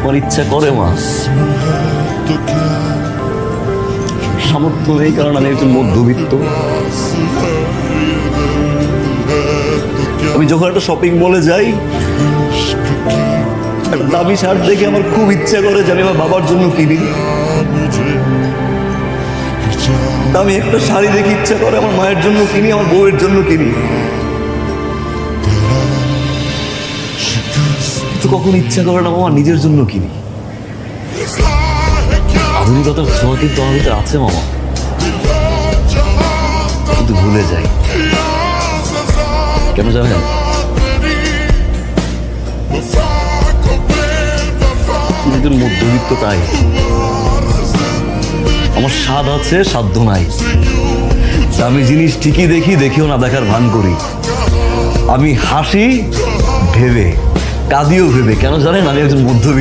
আমার ইচ্ছা করে মা, সামর্থ্য নেই কারণ আমি একজন মধ্যবিত্ত। আমি যখন একটা শপিং মলে যাই, একটা দামি শার্ট দেখে আমার খুব ইচ্ছা করে যে আমি আমার বাবার জন্য কিনি। আমি একটা শাড়ি দেখে ইচ্ছা করে আমার মায়ের জন্য কিনি, আমার বউয়ের জন্য কিনি। তো কখন ইচ্ছা করে না মামা নিজের জন্য কিনি। আধুনিকতার ছোঁয়া কিন্তু আমার ভিতরে আছে মামা, কিন্তু ভুলে যাই। কেন জানেন? একজন মধ্যবিত্ত, তাই আমার স্বাদ আছে, সাধ্য নাই। আমি জিনিস ঠিকই দেখি, দেখেও না দেখার ভান করি। আমি হাসি ভেবে, কাঁদিও ভেবে। কেন জানেন? আমি একজন মধ্যবিত্ত।